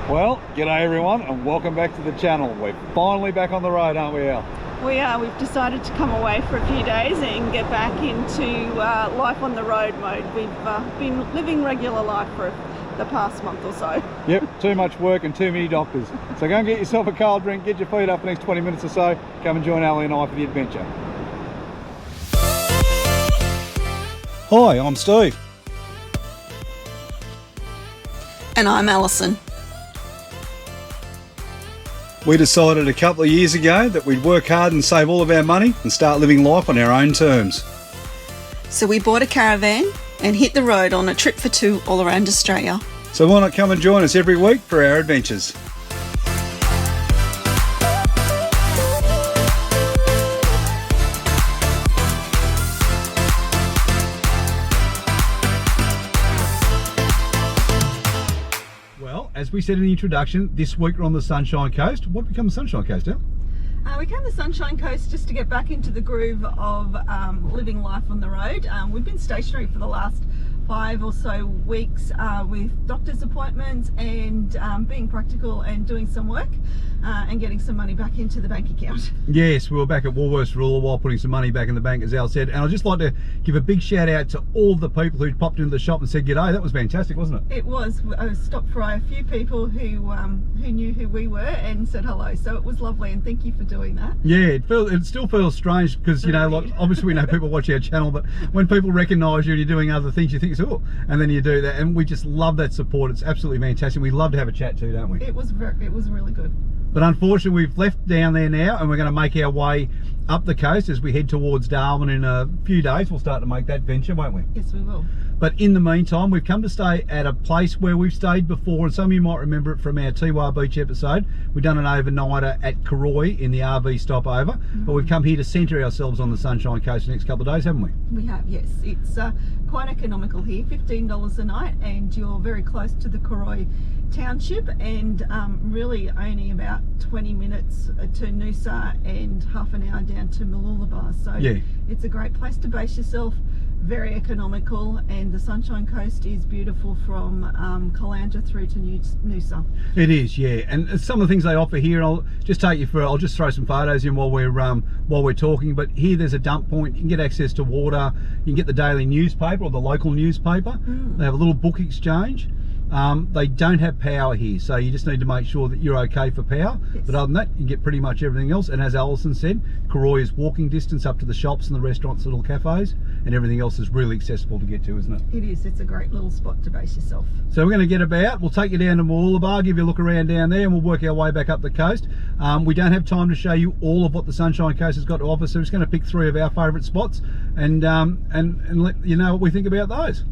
Well, g'day everyone and welcome back to the channel. We're finally back on the road, aren't we, Al? We are. We've decided to come away for a few days and get back into life on the road mode. We've been living regular life for the past month or so. Yep, too much work and too many doctors. So go and get yourself a cold drink, get your feet up for the next 20 minutes or so. Come and join Ali and I for the adventure. Hi, I'm Steve. And I'm Alison. We decided a couple of years ago that we'd work hard and save all of our money and start living life on our own terms. So we bought a caravan and hit the road on a trip for two all around Australia. So why not come and join us every week for our adventures? As we said in the introduction, this week we're on the Sunshine Coast. What became the Sunshine Coast, Al? We came to the Sunshine Coast just to get back into the groove of living life on the road. We've been stationary for the last 5 or so weeks with doctor's appointments and being practical and doing some work and getting some money back into the bank account. Yes, we were back at Woolworths Ruler while putting some money back in the bank, as Al said. And I'd just like to give a big shout out to all the people who popped into the shop and said g'day. That was fantastic, wasn't it? It was. I was stopped by a few people who knew who we were and said hello. So it was lovely, and thank you for doing that. Yeah, it still feels strange because, you know, like obviously we know people watch our channel, but when people recognise you and you're doing other things, you think, oh, and then you do that, and we just love that support. It's absolutely fantastic. We love to have a chat too, don't we? It was really good. But unfortunately, we've left down there now, and we're going to make our way up the coast as we head towards Darwin. In a few days, we'll start to make that venture, won't we? Yes, we will. But in the meantime, we've come to stay at a place where we've stayed before, and some of you might remember it from our Tiwa Beach episode. We've done an overnighter at Cooroy in the RV Stopover, but we've come here to centre ourselves on the Sunshine Coast the next couple of days, haven't we? We have, yes. It's quite economical here, $15 a night, and you're very close to the Cooroy township, and really only about 20 minutes to Noosa and half an hour down to Mooloollaba. So yeah, it's a great place to base yourself. Very economical, and the Sunshine Coast is beautiful from Callanta through to Noosa. It is, yeah. And some of the things they offer here, I'll just throw some photos in while we're talking. But here there's a dump point. You can get access to water. You can get the daily newspaper or the local newspaper. They have a little book exchange. They don't have power here, so you just need to make sure that you're okay for power. Yes. But other than that, you get pretty much everything else. And as Alison said, Cooroy is walking distance up to the shops and the restaurants, little cafes, and everything else is really accessible to get to, isn't it? It is. It's a great little spot to base yourself. So we're going to get about. We'll take you down to Mooloollaba, give you a look around down there, and we'll work our way back up the coast. We don't have time to show you all of what the Sunshine Coast has got to offer, so we're just going to pick 3 of our favourite spots and let you know what we think about those.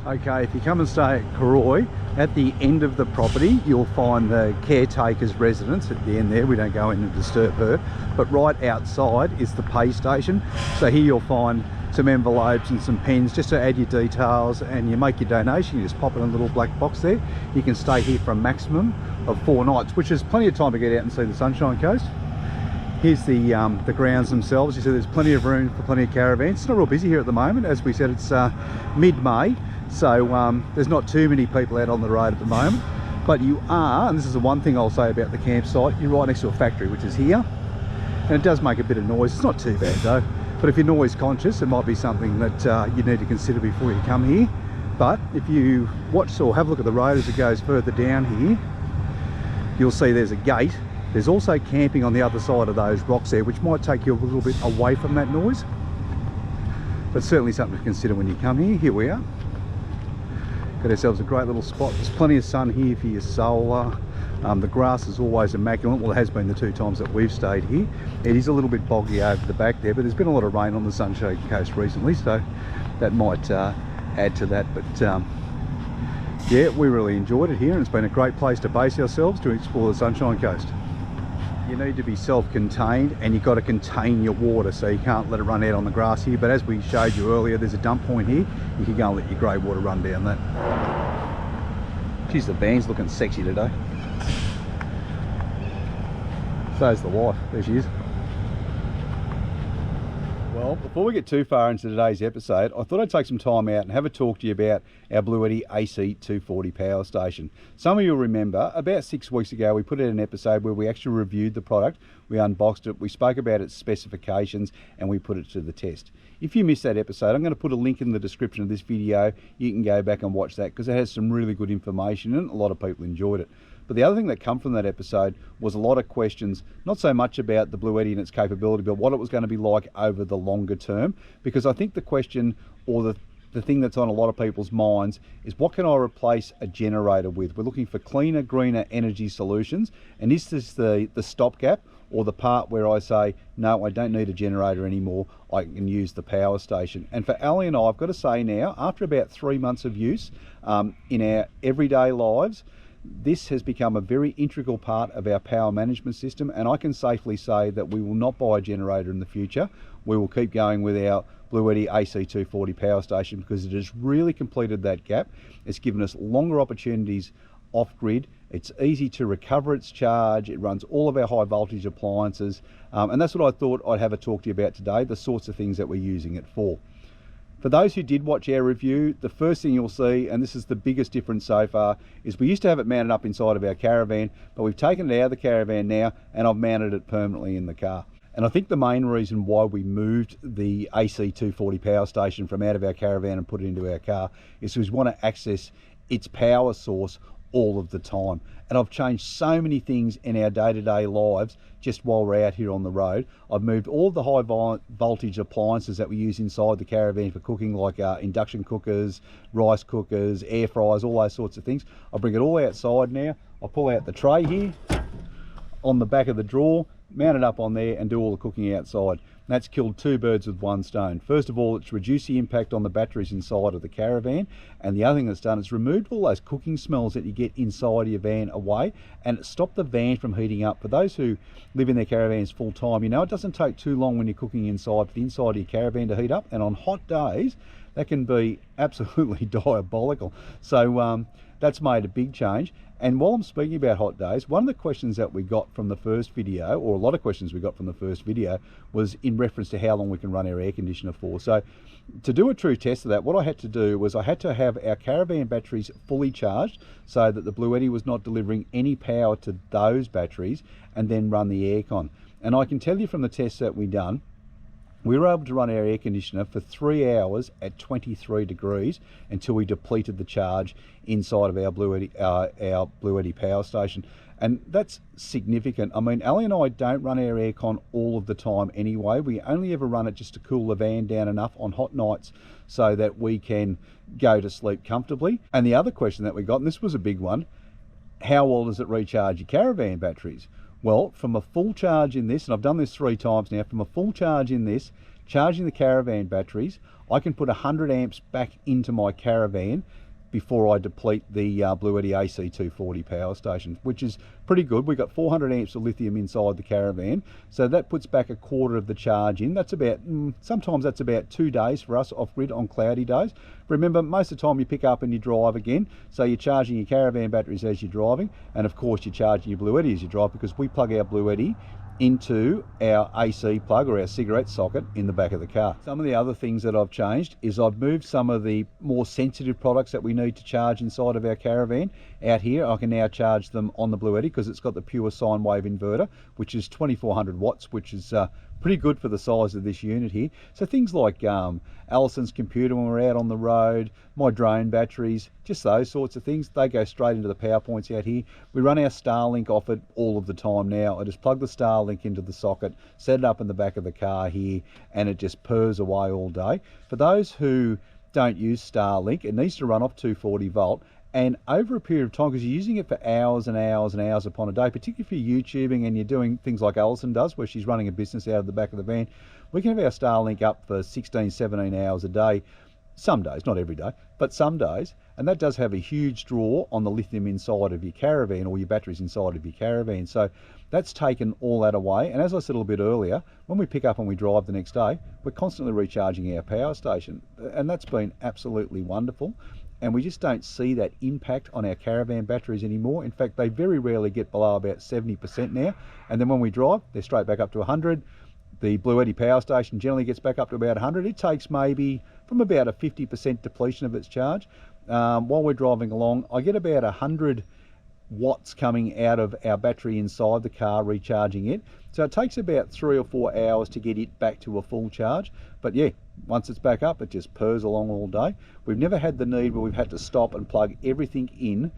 Okay, if you come and stay at Cooroy, at the end of the property you'll find the caretaker's residence at the end there. We don't go in and disturb her, but right outside is the pay station. So here you'll find some envelopes and some pens just to add your details, and you make your donation. You just pop it in a little black box there. You can stay here for a maximum of 4 nights, which is plenty of time to get out and see the Sunshine Coast. Here's the grounds themselves. You see there's plenty of room for plenty of caravans. It's not real busy here at the moment. As we said, it's mid-May. So there's not too many people out on the road at the moment, but you are, and this is the one thing I'll say about the campsite, you're right next to a factory, which is here, and it does make a bit of noise. It's not too bad though, but if you're noise conscious, it might be something that you need to consider before you come here. But if you watch or have a look at the road as it goes further down here, you'll see there's a gate. There's also camping on the other side of those rocks there, which might take you a little bit away from that noise, but certainly something to consider when you come here. Here we are. Got ourselves a great little spot. There's plenty of sun here for your solar. The grass is always immaculate. Well, it has been the 2 times that we've stayed here. It is a little bit boggy over the back there, but there's been a lot of rain on the Sunshine Coast recently, so that might add to that. But yeah, we really enjoyed it here, and it's been a great place to base ourselves to explore the Sunshine Coast. You need to be self-contained, and you've got to contain your water, so you can't let it run out on the grass here. But as we showed you earlier, there's a dump point here. You can go and let your grey water run down that. Geez, the van's looking sexy today. So's the wife. There she is. Well, before we get too far into today's episode, I thought I'd take some time out and have a talk to you about our BLUETTI AC240 Power Station. Some of you will remember, about 6 weeks ago, we put out an episode where we actually reviewed the product, we unboxed it, we spoke about its specifications, and we put it to the test. If you missed that episode, I'm going to put a link in the description of this video. You can go back and watch that because it has some really good information and a lot of people enjoyed it. But the other thing that came from that episode was a lot of questions, not so much about the BLUETTI and its capability, but what it was going to be like over the longer term. Because I think the question, or the thing that's on a lot of people's minds, is what can I replace a generator with? We're looking for cleaner, greener energy solutions. And is this the stopgap, or the part where I say, no, I don't need a generator anymore, I can use the power station? And for Ali and I, I've got to say now, after about 3 months of use in our everyday lives, this has become a very integral part of our power management system, and I can safely say that we will not buy a generator in the future. We will keep going with our BLUETTI AC240 Power Station because it has really completed that gap. It's given us longer opportunities off-grid. It's easy to recover its charge. It runs all of our high voltage appliances, and that's what I thought I'd have a talk to you about today, the sorts of things that we're using it for. For those who did watch our review, the first thing you'll see, and this is the biggest difference so far, is we used to have it mounted up inside of our Caravan, but we've taken it out of the Caravan now and I've mounted it permanently in the car. And I think the main reason why we moved the AC240 Power Station from out of our Caravan and put it into our car is because we want to access its power source all of the time. And I've changed so many things in our day-to-day lives just while we're out here on the road. I've moved all of the high voltage appliances that we use inside the Caravan for cooking, like induction cookers, rice cookers, air fryers, all those sorts of things. I bring it all outside now. I pull out the tray here on the back of the drawer, mount it up on there and do all the cooking outside. And that's killed 2 birds with 1 stone. First of all, it's reduced the impact on the batteries inside of the Caravan, and the other thing it's done is removed all those cooking smells that you get inside your van away, and it stopped the van from heating up. For those who live in their Caravans full time, you know it doesn't take too long when you're cooking inside for the inside of your Caravan to heat up, and on hot days that can be absolutely diabolical. So that's made a big change. And while I'm speaking about hot days, one of the questions that we got from the first video, or a lot of questions we got from the first video, was in reference to how long we can run our air conditioner for. So to do a true test of that, what I had to do was I had to have our Caravan batteries fully charged so that the BLUETTI was not delivering any power to those batteries, and then run the aircon. And I can tell you from the tests that we done, we were able to run our air conditioner for 3 hours at 23 degrees until we depleted the charge inside of our BLUETTI power station. And that's significant. I mean, Ali and I don't run our aircon all of the time anyway. We only ever run it just to cool the van down enough on hot nights so that we can go to sleep comfortably. And the other question that we got, and this was a big one, how well does it recharge your Caravan batteries? Well, from a full charge in this, and I've done this 3 times now, from a full charge in this, charging the Caravan batteries, I can put 100 amps back into my Caravan before I deplete the BLUETTI AC240 power station, which is pretty good. We've got 400 amps of lithium inside the Caravan, so that puts back a quarter of the charge in. That's about, sometimes that's about 2 days for us off-grid on cloudy days. Remember, most of the time you pick up and you drive again, so you're charging your Caravan batteries as you're driving, and of course you're charging your BLUETTI as you drive, because we plug our BLUETTI into our AC plug or our cigarette socket in the back of the car. Some of the other things that I've changed is I've moved some of the more sensitive products that we need to charge inside of our Caravan out here. I can now charge them on the BLUETTI because it's got the pure sine wave inverter, which is 2400 watts, which is pretty good for the size of this unit here. So things like Alison's computer when we're out on the road, my drone batteries, just those sorts of things, they go straight into the power points out here. We run our Starlink off it all of the time now. I just plug the Starlink into the socket, set it up in the back of the car here, and it just purrs away all day. For those who don't use Starlink, it needs to run off 240 volt, and over a period of time, because you're using it for hours and hours and hours upon a day, particularly if you're YouTubing and you're doing things like Alison does, where she's running a business out of the back of the van, we can have our Starlink up for 16, 17 hours a day. Some days, not every day, but some days, and that does have a huge draw on the lithium inside of your Caravan, or your batteries inside of your Caravan. So that's taken all that away, and as I said a little bit earlier, when we pick up and we drive the next day, we're constantly recharging our power station, and that's been absolutely wonderful. And we just don't see that impact on our Caravan batteries anymore. In fact, they very rarely get below about 70% now, and then when we drive, they're straight back up to 100. The BLUETTI Power Station generally gets back up to about 100. It takes maybe from about a 50% depletion of its charge. While we're driving along, I get about 100 watts coming out of our battery inside the car, recharging it. So it takes about 3 or 4 hours to get it back to a full charge. But yeah, once it's back up, it just purrs along all day. We've never had the need where we've had to stop and plug everything in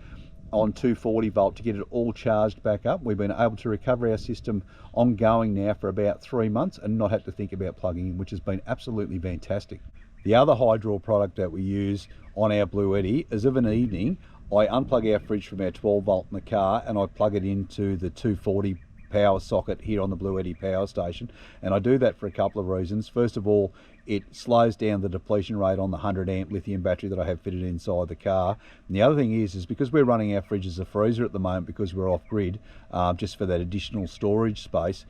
on 240 volt to get it all charged back up. We've been able to recover our system ongoing now for about 3 months and not have to think about plugging in, which has been absolutely fantastic. The other hydro product that we use on our BLUETTI is of an evening, I unplug our fridge from our 12 volt in the car and I plug it into the 240 power socket here on the BLUETTI Power Station. And I do that for a couple of reasons. First of all, it slows down the depletion rate on the 100 amp lithium battery that I have fitted inside the car. And the other thing is because we're running our fridge as a freezer at the moment because we're off grid, just for that additional storage space,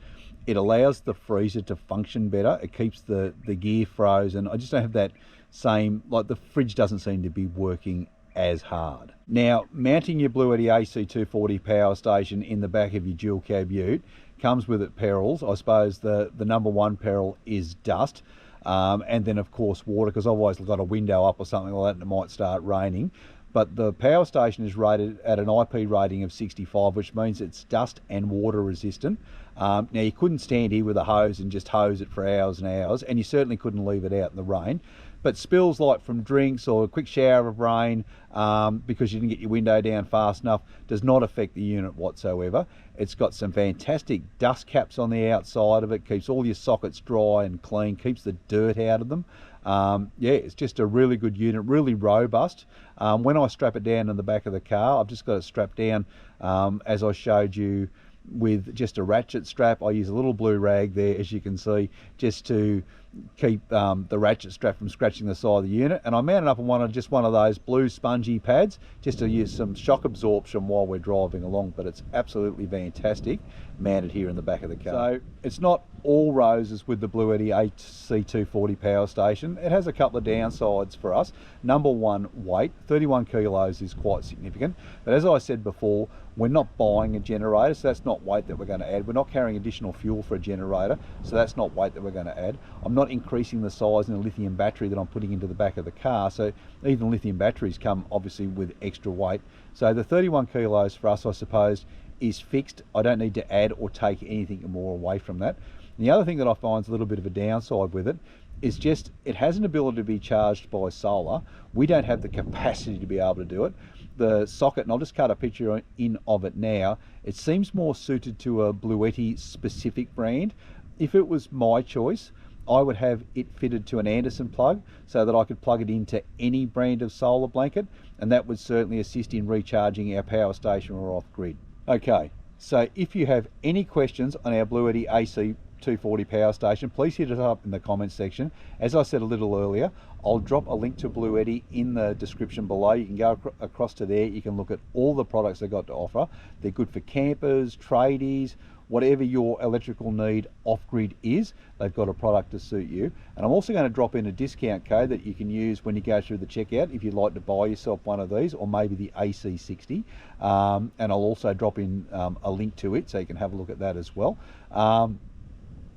it allows the freezer to function better. It keeps the gear frozen. I just don't have that same, like the fridge doesn't seem to be working as hard. Now, mounting your BLUETTI AC240 Power Station in the back of your dual cab ute comes with its perils. I suppose the number one peril is dust. And then of course water, because I've always got a window up or something like that and it might start raining. But the power station is rated at an IP rating of 65, which means it's dust and water resistant. Now you couldn't stand here with a hose and just hose it for hours and hours, and you certainly couldn't leave it out in the rain. But spills like from drinks or a quick shower of rain because you didn't get your window down fast enough does not affect the unit whatsoever. It's got some fantastic dust caps on the outside of it, keeps all your sockets dry and clean, keeps the dirt out of them. Yeah, it's just a really good unit, really robust. When I strap it down in the back of the car, I've just got it strapped down as I showed you with just a ratchet strap. I use a little blue rag there, as you can see, just to keep the ratchet strap from scratching the side of the unit, and I mount it up on one of those blue spongy pads just to use some shock absorption while we're driving along. But it's absolutely fantastic mounted here in the back of the car. So it's not all roses with the BLUETTI AC240 Power Station. It has a couple of downsides for us. Number one, weight. 31 kilos is quite significant, but as I said before, we're not buying a generator, so that's not weight that we're going to add. We're not carrying additional fuel for a generator, so that's not weight that we're going to add. I'm not increasing the size in the lithium battery that I'm putting into the back of the car, so even lithium batteries come obviously with extra weight. So the 31 kilos for us, I suppose, is fixed. I don't need to add or take anything more away from that. And the other thing that I find is a little bit of a downside with it is just it has an ability to be charged by solar. We don't have the capacity to be able to do it. The socket, and I'll just cut a picture in of it now, it seems more suited to a BLUETTI specific brand. If it was my choice, I would have it fitted to an Anderson plug so that I could plug it into any brand of solar blanket, and that would certainly assist in recharging our power station or off grid. Okay, so if you have any questions on our BLUETTI AC240 Power Station, please hit it up in the comments section. As I said a little earlier, I'll drop a link to BLUETTI in the description below. You can go across to there, you can look at all the products they've got to offer. They're good for campers, tradies, whatever your electrical need off-grid is, they've got a product to suit you. And I'm also going to drop in a discount code that you can use when you go through the checkout if you'd like to buy yourself one of these, or maybe the AC60. And I'll also drop in a link to it so you can have a look at that as well.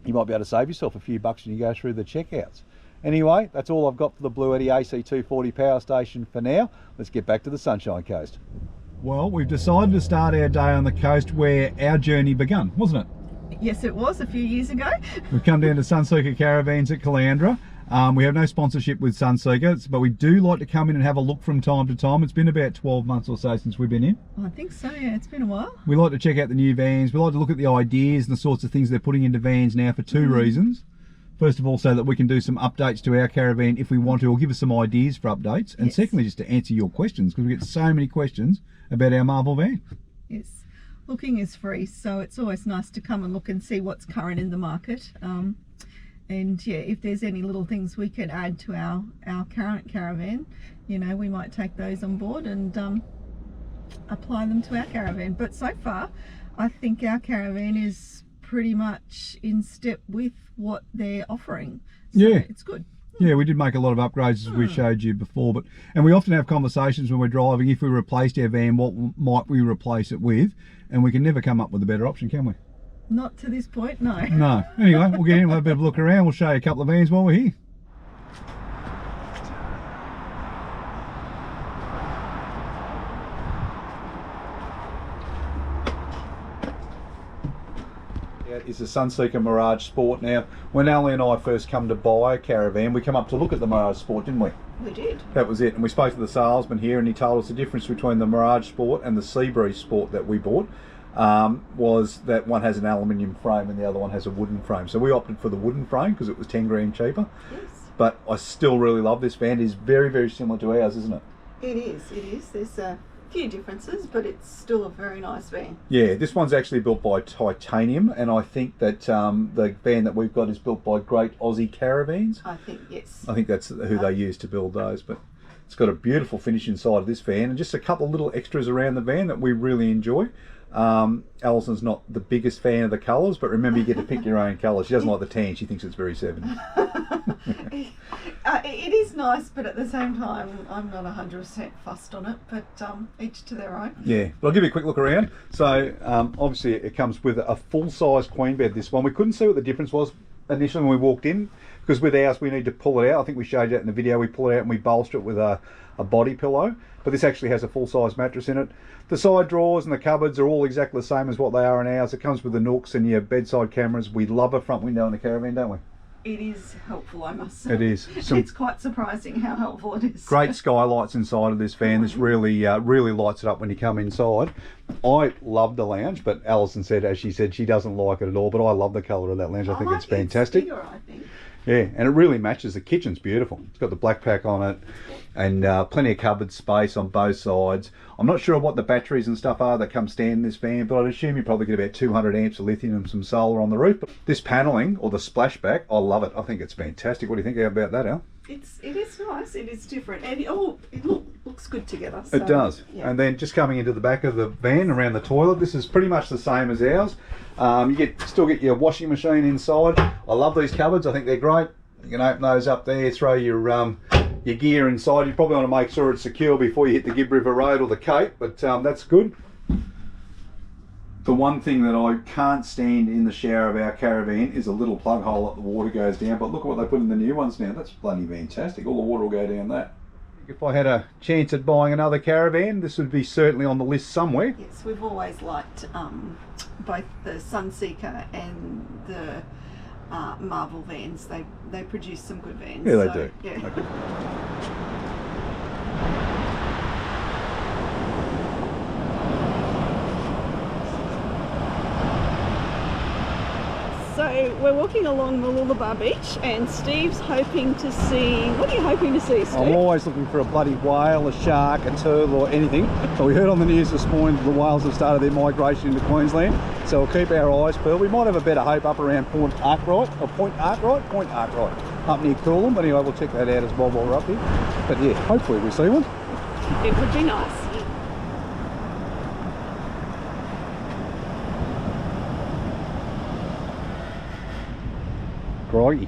You might be able to save yourself a few bucks when you go through the checkouts. Anyway, that's all I've got for the BLUETTI AC240 Power Station for now. Let's get back to the Sunshine Coast. Well, we've decided to start our day on the coast where our journey begun, wasn't it? Yes, it was a few years ago. We've come down to Sunseeker Caravans at Caloundra. We have no sponsorship with Sunseeker, but we do like to come in and have a look from time to time. It's been about 12 months or so since we've been in. I think so, yeah, it's been a while. We like to check out the new vans. We like to look at the ideas and the sorts of things they're putting into vans now for two reasons. First of all, so that we can do some updates to our caravan if we want to, or give us some ideas for updates. And secondly, just to answer your questions, because we get so many questions about our Marvel van. Yes, looking is free, so it's always nice to come and look and see what's current in the market. And yeah, if there's any little things we can add to our current caravan, you know, we might take those on board and apply them to our caravan. But so far, I think our caravan is pretty much in step with what they're offering. So yeah, it's good. Yeah, we did make a lot of upgrades as we showed you before, and we often have conversations when we're driving, if we replaced our van, what might we replace it with? And we can never come up with a better option, can we? Not to this point, no. No. Anyway, we'll get in, we'll have a bit of a look around. We'll show you a couple of vans while we're here. Is the Sunseeker Mirage Sport. Now, when Ali and I first come to buy a caravan, we come up to look at the Mirage Sport, didn't we? We did. That was it. And we spoke to the salesman here, and he told us the difference between the Mirage Sport and the Seabreeze Sport that we bought was that one has an aluminium frame and the other one has a wooden frame. So we opted for the wooden frame because it was 10 grand cheaper. Yes. But I still really love this van. It is very, very similar to ours, isn't it? It is, it is. There's a few differences, but it's still a very nice van. Yeah, this one's actually built by Titanium, and I think that the van that we've got is built by Great Aussie Caravans. I think, yes. I think that's who they use to build those, but it's got a beautiful finish inside of this van, and just a couple of little extras around the van that we really enjoy. Alison's not the biggest fan of the colours, but remember, you get to pick your own colour. She doesn't like the tan, she thinks it's very 70s. It is nice, but at the same time, I'm not 100% fussed on it, but each to their own. Yeah, but I'll give you a quick look around. So obviously it comes with a full-size queen bed, this one. We couldn't see what the difference was initially when we walked in, because with ours we need to pull it out. I think we showed you that in the video. We pull it out and we bolster it with a body pillow, but this actually has a full-size mattress in it. The side drawers and the cupboards are all exactly the same as what they are in ours. It comes with the nooks and your bedside cameras. We love a front window in the caravan, don't we? It is helpful, I must say. It is. It's quite surprising how helpful it is. Great skylights inside of this van. This really really lights it up when you come inside. I love the lounge, but Alison said, as she said, she doesn't like it at all, but I love the colour of that lounge. I think it's fantastic. It's bigger, I think. Yeah, and it really matches. The kitchen's beautiful. It's got the black pack on it, and plenty of cupboard space on both sides. I'm not sure what the batteries and stuff are that come stand in this van, but I'd assume you probably get about 200 amps of lithium and some solar on the roof. But this paneling, or the splashback, I love it. I think it's fantastic. What do you think about that, Al? It is nice. It is different, and it looks good together. So, it does. Yeah. And then just coming into the back of the van around the toilet, this is pretty much the same as ours. You still get your washing machine inside. I love these cupboards. I think they're great. You can open those up there, throw your gear inside. You probably want to make sure it's secure before you hit the Gibb River Road or the Cape, but that's good. The one thing that I can't stand in the shower of our caravan is a little plug hole that the water goes down, but look at what they put in the new ones now. That's bloody fantastic. All the water will go down that. If I had a chance at buying another caravan, this would be certainly on the list somewhere. Yes, we've always liked both the Sunseeker and the Marvel vans. They produce some good vans. Yeah, they do. Yeah. Okay. So we're walking along Mooloollaba Beach, and Steve's hoping to see. What are you hoping to see, Steve? I'm always looking for a bloody whale, a shark, a turtle, or anything. So we heard on the news this morning the whales have started their migration into Queensland. So we'll keep our eyes peeled. We might have a better hope up around Point Arkwright, up near Coolum. But anyway, we'll check that out as well while we're up here. But yeah, hopefully we see one. It would be nice. Crikey.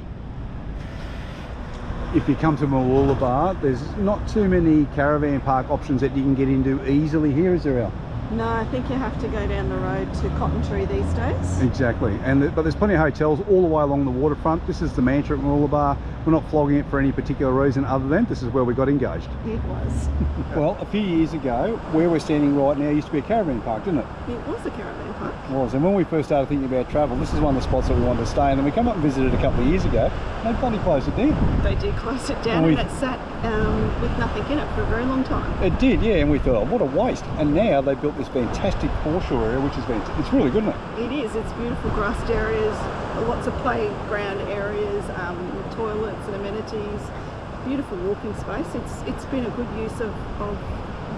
If you come to Mooloolaba, there's not too many caravan park options that you can get into easily here, is there, Al? No, I think you have to go down the road to Cotton Tree these days. Exactly, but there's plenty of hotels all the way along the waterfront. This is the mantra at Mooloolaba. We're not flogging it for any particular reason other than this is where we got engaged. It was. Well, a few years ago, where we're standing right now used to be a caravan park, didn't it? It was a caravan park. It was, and when we first started thinking about travel, this is one of the spots that we wanted to stay in, and we come up and visited a couple of years ago. They bloody closed it down. They did close it down, and it sat with nothing in it for a very long time. It did, yeah, and we thought, oh, what a waste. And now they built this fantastic foreshore area, which is fantastic. It's really good, isn't it? It is. It's beautiful grassed areas, lots of playground areas, toilets and amenities, beautiful walking space. It's been a good use of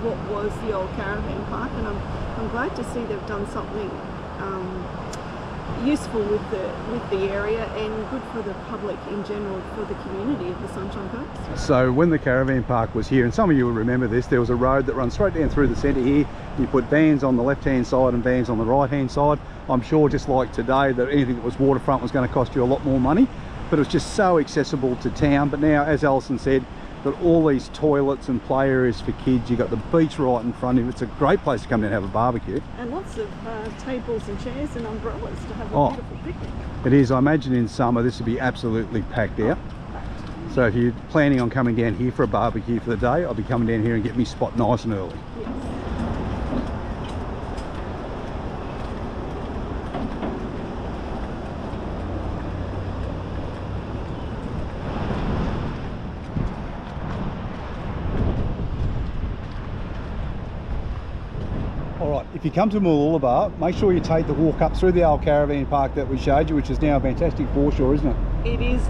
what was the old caravan park, and I'm glad to see they've done something useful with the area and good for the public in general, for the community of the Sunshine Coast. So when the caravan park was here, and some of you will remember this, there was a road that runs straight down through the centre here. You put vans on the left hand side and vans on the right hand side. I'm sure just like today that anything that was waterfront was going to cost you a lot more money, but it was just so accessible to town. But now, as Alison said, Got all these toilets and play areas for kids. You've got the beach right in front of you. It's a great place to come down and have a barbecue. And lots of tables and chairs and umbrellas to have a beautiful picnic. It is. I imagine in summer this would be absolutely packed out. So if you're planning on coming down here for a barbecue for the day, I'll be coming down here and get me spot nice and early. Yes. Alright, if you come to Mooloolaba, make sure you take the walk up through the old caravan park that we showed you, which is now a fantastic foreshore, isn't it? It is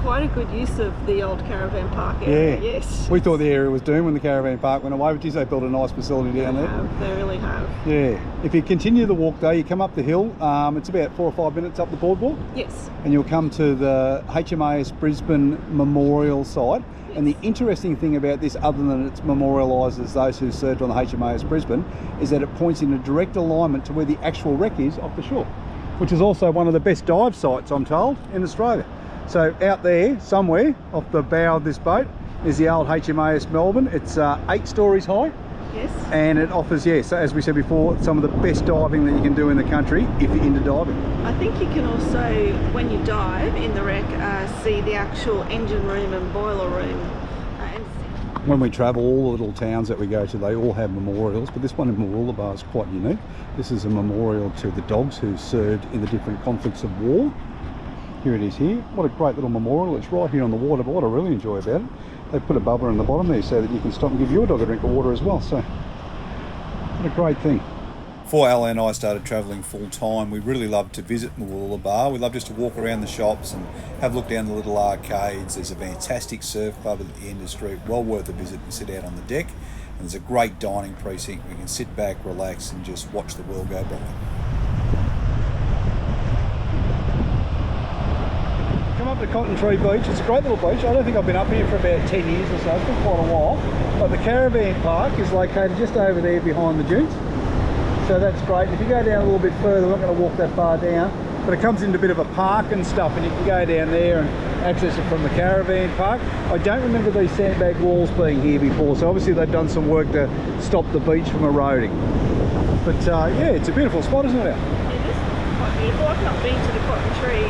quite a good use of the old caravan park area, yeah. Yes. We thought the area was doomed when the caravan park went away, but geez, they built a nice facility down there. They really have. Yeah. If you continue the walk though, you come up the hill, it's about 4 or 5 minutes up the boardwalk. Yes. And you'll come to the HMAS Brisbane Memorial site. And the interesting thing about this, other than it memorialises those who served on the HMAS Brisbane, is that it points in a direct alignment to where the actual wreck is off the shore, which is also one of the best dive sites, I'm told, in Australia. So out there, somewhere, off the bow of this boat, is the old HMAS Melbourne. It's 8 stories high. Yes. And it offers, so as we said before, some of the best diving that you can do in the country if you're into diving. I think you can also, when you dive in the wreck, see the actual engine room and boiler room. When we travel, all the little towns that we go to, they all have memorials, but this one in Mooloolaba is quite unique. This is a memorial to the dogs who served in the different conflicts of war. Here it is here. What a great little memorial. It's right here on the water, but what I really enjoy about it, they put a bubbler in the bottom there so that you can stop and give your dog a drink of water as well. So, what a great thing. Before Ali and I started travelling full time, we really loved to visit Mooloolaba. We loved just to walk around the shops and have a look down the little arcades. There's a fantastic surf club at the end of the street, well worth a visit and sit out on the deck. And there's a great dining precinct. We can sit back, relax and just watch the world go by. Come up to Cotton Tree Beach. It's a great little beach. I don't think I've been up here for about 10 years or so. It's been quite a while. But the caravan park is located just over there behind the dunes. So that's great. If you go down a little bit further, we're not going to walk that far down, but it comes into a bit of a park and stuff, and you can go down there and access it from the caravan park. I don't remember these sandbag walls being here before, so obviously they've done some work to stop the beach from eroding. But yeah, it's a beautiful spot, isn't it? It is quite beautiful. I've not been to the Cotton Tree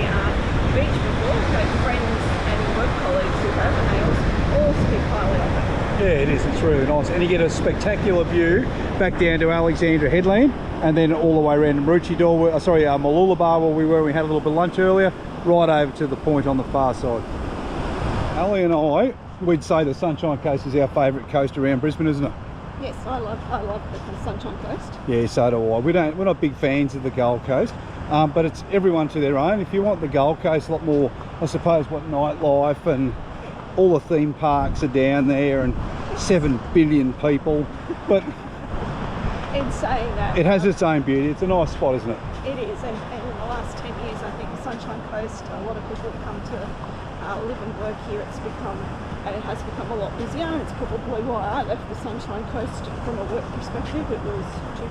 Beach before, but friends and work colleagues who have, and they all speak highly of it. Yeah, it is. It's really nice, and you get a spectacular view back down to Alexandra Headland, and then all the way around Mooloolaba, where we were. We had a little bit of lunch earlier, right over to the point on the far side. Ali and I, we'd say the Sunshine Coast is our favourite coast around Brisbane, isn't it? Yes, I love the Sunshine Coast. Yeah, so do I. We're not big fans of the Gold Coast, but it's everyone to their own. If you want the Gold Coast, a lot more, I suppose, nightlife and all the theme parks are down there and 7 billion people, but in saying that, it has its own beauty. It's a nice spot, isn't it? It is, and in the last 10 years, I think the Sunshine Coast, a lot of people have come to live and work here. It has become a lot busier, and it's probably why I left the Sunshine Coast from a work perspective. It was too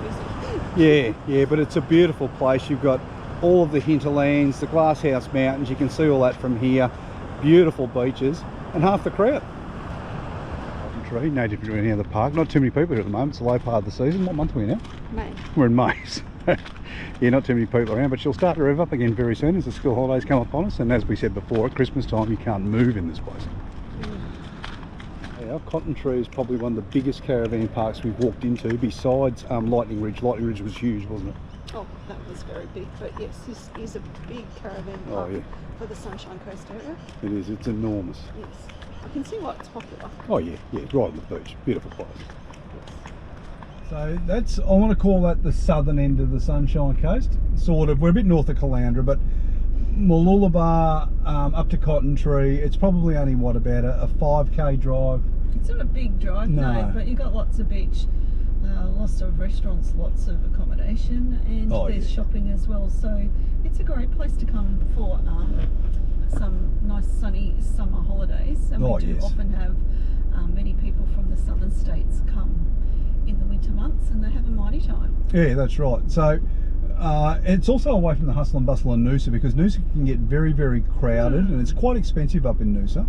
busy. Yeah, but it's a beautiful place. You've got all of the hinterlands, the Glasshouse Mountains. You can see all that from here. Beautiful beaches. And half the crowd. Tree, no different to any other park. Not too many people here at the moment. It's a low part of the season. What month are we in now? May. We're in May. So yeah, not too many people around, but she'll start to rev up again very soon as the school holidays come upon us. And as we said before, at Christmas time you can't move in this place. Yeah, Cotton Tree is probably one of the biggest caravan parks we've walked into, besides Lightning Ridge. Lightning Ridge was huge, wasn't it? Oh, that was very big, but yes, this is a big caravan park for the Sunshine Coast area. It is, it's enormous. Yes, I can see why it's popular. Oh yeah, right on the beach, beautiful place. So that's, I want to call that the southern end of the Sunshine Coast, sort of. We're a bit north of Caloundra, but Mooloolaba up to Cotton Tree, it's probably only, what, about a 5k drive? It's not a big drive, no, but you've got lots of beach. Lots of restaurants, lots of accommodation, and there's shopping as well, so it's a great place to come for some nice sunny summer holidays. And we do often have many people from the southern states come in the winter months, and they have a mighty time. Yeah, that's right. So It's also away from the hustle and bustle in Noosa, because Noosa can get very, very crowded and it's quite expensive up in Noosa.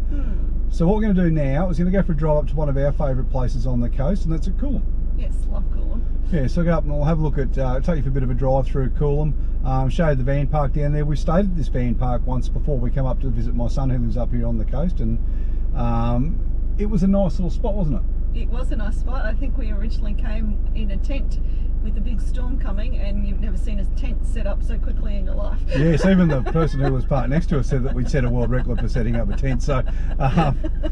So what we're going to do now is going to go for a drive up to one of our favourite places on the coast, and that's at Coolum. Yes, love Coolum. Yeah, so go up and we'll have a look at, take you for a bit of a drive through Coolum, show you the van park down there. We stayed at this van park once before we come up to visit my son who lives up here on the coast, and it was a nice little spot, wasn't it? It was a nice spot. I think we originally came in a tent with a big storm coming, and you've never seen a tent set up so quickly in your life. Yes, even the person who was parked next to us said that we'd set a world record for setting up a tent. So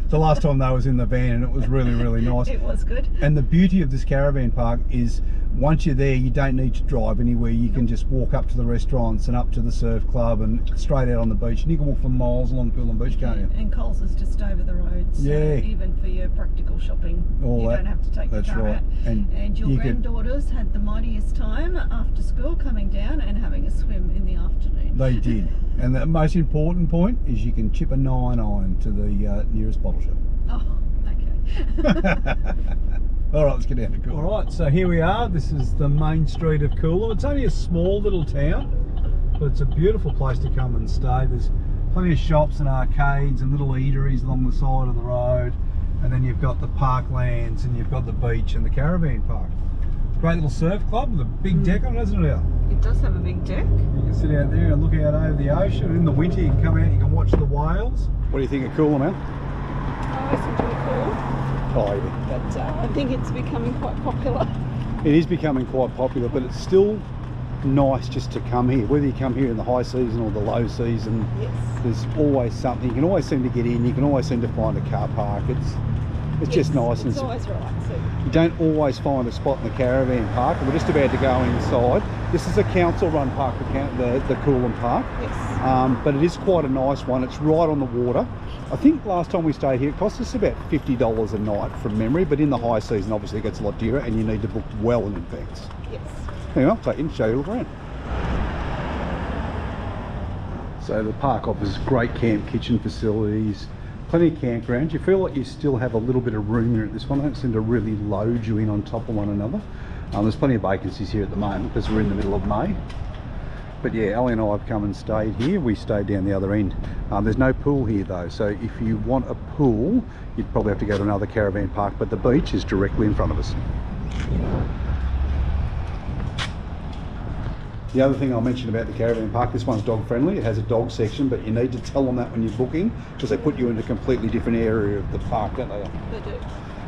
the last time they was in the van, and it was really, really nice. It was good. And the beauty of this caravan park is once you're there, you don't need to drive anywhere. You can just walk up to the restaurants and up to the surf club and straight out on the beach. And you can walk for miles along Coolum Beach, can't you? And Coles is just over the road. So yeah. Even for your practical shopping, you don't have to take the car out. And your granddaughters had the mightiest time after school coming down and having a swim in the afternoon. They did. And the most important point is you can chip a 9 iron to the nearest bottle shop. Oh, okay. All right, let's get down to Coolum. All right, so here we are. This is the main street of Coolum. It's only a small little town, but it's a beautiful place to come and stay. There's plenty of shops and arcades and little eateries along the side of the road. And then you've got the parklands and you've got the beach and the caravan park. Great little surf club with a big deck on it, hasn't it, Al? It does have a big deck. You can sit out there and look out over the ocean. In the winter you can come out, you can watch the whales. What do you think of Coolum, Al? Oh, it's pretty cool. Oh, yeah. But I think it's becoming quite popular. It is becoming quite popular, but it's still nice just to come here. Whether you come here in the high season or the low season, yes. There's always something. You can always seem to get in. You can always seem to find a car park. It's just nice. It's always relaxing. You don't always find a spot in the caravan park. We're just about to go inside. This is a council-run park, the Coolum Park. Yes. But it is quite a nice one. It's right on the water. I think last time we stayed here, it cost us about $50 a night from memory, but in the high season, obviously it gets a lot dearer, and you need to book well in advance. Yes. Anyway, I'll take you and show you all around. So the park offers great camp kitchen facilities, plenty of campgrounds. You feel like you still have a little bit of room here at this one. They don't seem to really load you in on top of one another. There's plenty of vacancies here at the moment because we're in the middle of May. But yeah, Ellie and I have come and stayed here. We stayed down the other end. There's no pool here though, so if you want a pool, you'd probably have to go to another caravan park, but the beach is directly in front of us. The other thing I'll mention about the caravan park, this one's dog friendly. It has a dog section, but you need to tell them that when you're booking, because they put you in a completely different area of the park, don't they? They do.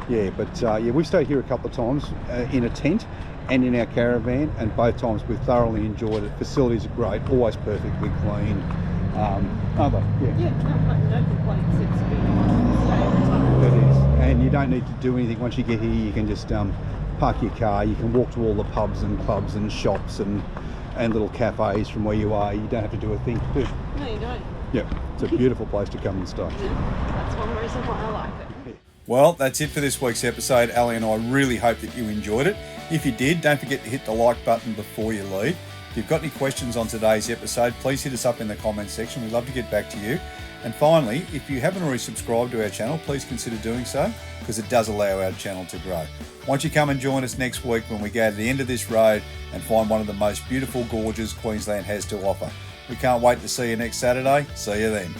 Yeah, but yeah, we've stayed here a couple of times in a tent and in our caravan, and both times we've thoroughly enjoyed it. Facilities are great, always perfectly clean. Aren't they? Yeah. Yeah, no complaints. It's been nice to stay every time. It is, and you don't need to do anything. Once you get here, you can just park your car. You can walk to all the pubs and clubs and shops and little cafes from where you are. You don't have to do a thing. No, you don't. Yep, it's a beautiful place to come and stay. That's one reason why I like it. Well, that's it for this week's episode. Ali and I really hope that you enjoyed it. If you did, don't forget to hit the like button before you leave. If you've got any questions on today's episode, please hit us up in the comments section. We'd love to get back to you. And finally, if you haven't already subscribed to our channel, please consider doing so, because it does allow our channel to grow. Why don't you come and join us next week when we go to the end of this road and find one of the most beautiful gorges Queensland has to offer. We can't wait to see you next Saturday. See you then.